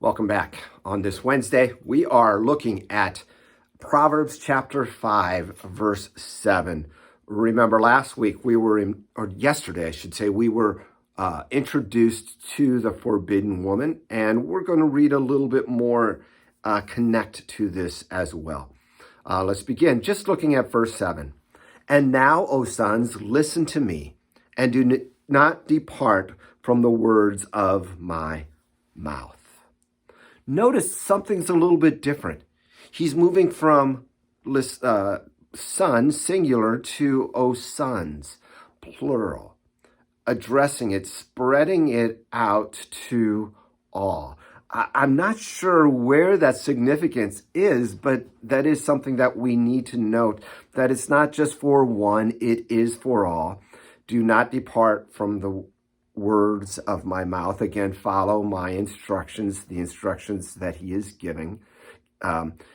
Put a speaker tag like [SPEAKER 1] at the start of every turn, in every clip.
[SPEAKER 1] Welcome back. On this Wednesday, we are looking at Proverbs chapter 5, verse 7. Remember last week yesterday, I should say, we were introduced to the forbidden woman, and we're going to read a little bit more connect to this as well. Let's begin just looking at verse 7. And now, O sons, listen to me, and do not depart from the words of my mouth. Notice something's a little bit different. He's moving from son, singular, to O sons, plural, addressing it, spreading it out to all. I'm not sure where that significance is, but that is something that we need to note, that it's not just for one, it is for all. Do not depart from the words of my mouth. Again, follow my instructions, the instructions that he is giving.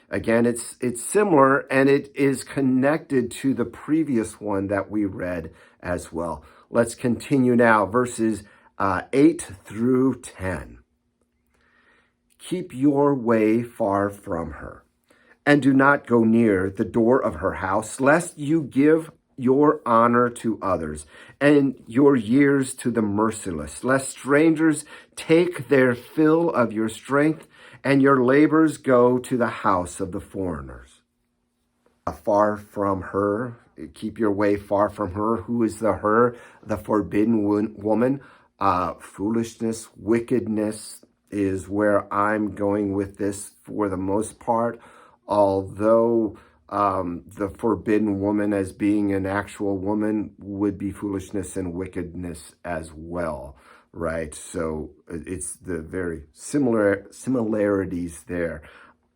[SPEAKER 1] Again, it's similar, and it is connected to the previous one that we read as well. Let's continue now, verses 8 through 10. Keep your way far from her, and do not go near the door of her house, lest you give your honor to others, and your years to the merciless, lest strangers take their fill of your strength, and your labors go to the house of the foreigners. Far from her, keep your way far from her. Who is the her? The forbidden woman. Foolishness, wickedness is where I'm going with this for the most part, although the forbidden woman as being an actual woman would be foolishness and wickedness as well, right? So it's the very similarities there.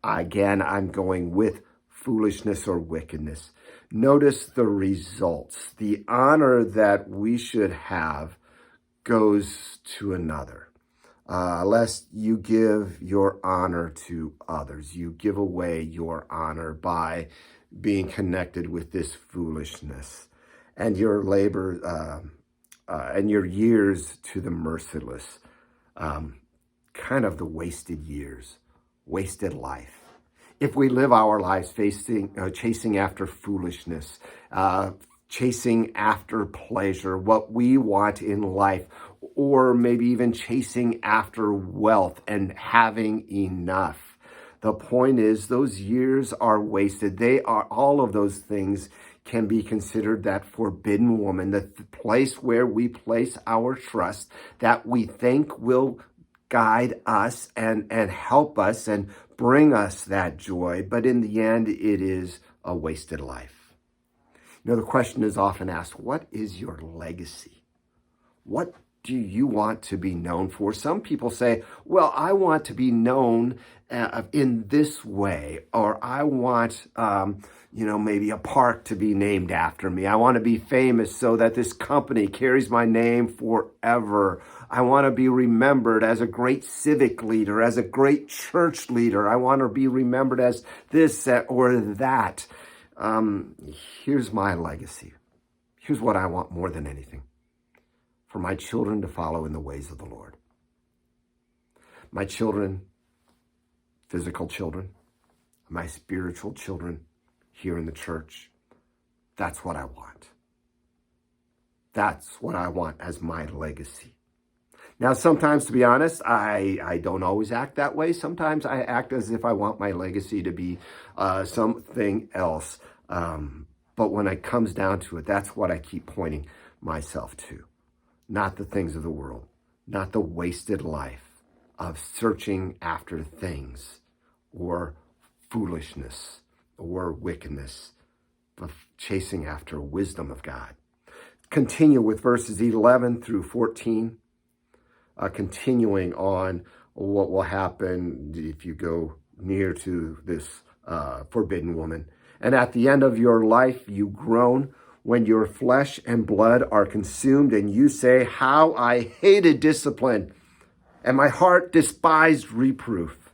[SPEAKER 1] Again, I'm going with foolishness or wickedness. Notice the results. The honor that we should have goes to another. Lest you give your honor to others. You give away your honor by being connected with this foolishness, and your labor and your years to the merciless. Kind of the wasted years, wasted life. If we live our lives chasing after foolishness, chasing after pleasure, what we want in life, or maybe even chasing after wealth and having enough. The point is, those years are wasted. All of those things can be considered that forbidden woman, the place where we place our trust, that we think will guide us and help us and bring us that joy. But in the end, it is a wasted life. You know, the question is often asked, what is your legacy? What do you want to be known for? Some people say, well, I want to be known in this way, or I want, maybe a park to be named after me. I want to be famous so that this company carries my name forever. I want to be remembered as a great civic leader, as a great church leader. I want to be remembered as this or that. Here's my legacy. Here's what I want more than anything. For my children to follow in the ways of the Lord. My children, physical children, my spiritual children here in the church, that's what I want. That's what I want as my legacy. Now, sometimes, to be honest, I don't always act that way. Sometimes I act as if I want my legacy to be something else. But when it comes down to it, that's what I keep pointing myself to. Not the things of the world, not the wasted life of searching after things or foolishness or wickedness, but chasing after wisdom of God. Continue with verses 11 through 14, continuing on what will happen if you go near to this forbidden woman. And at the end of your life, you groan when your flesh and blood are consumed, and you say, how I hated discipline, and my heart despised reproof.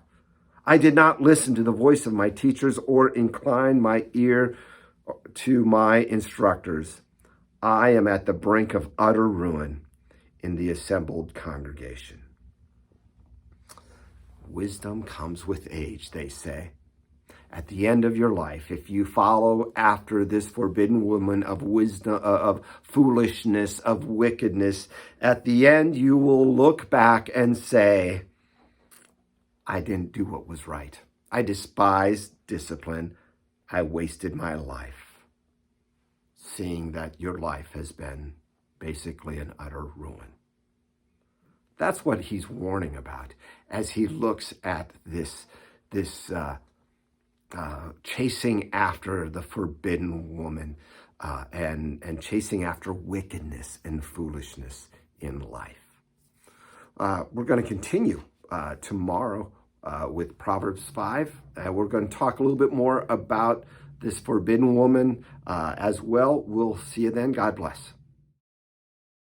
[SPEAKER 1] I did not listen to the voice of my teachers or incline my ear to my instructors. I am at the brink of utter ruin in the assembled congregation. wisdom comes with age, they say. At the end of your life, if you follow after this forbidden woman of wisdom, of foolishness, of wickedness, at the end you will look back and say, I didn't do what was right. I despised discipline. I wasted my life. Seeing that your life has been basically an utter ruin. That's what he's warning about as he looks at this chasing after the forbidden woman and chasing after wickedness and foolishness in life. We're going to continue tomorrow with Proverbs 5. We're going to talk a little bit more about this forbidden woman as well. We'll see you then. God bless.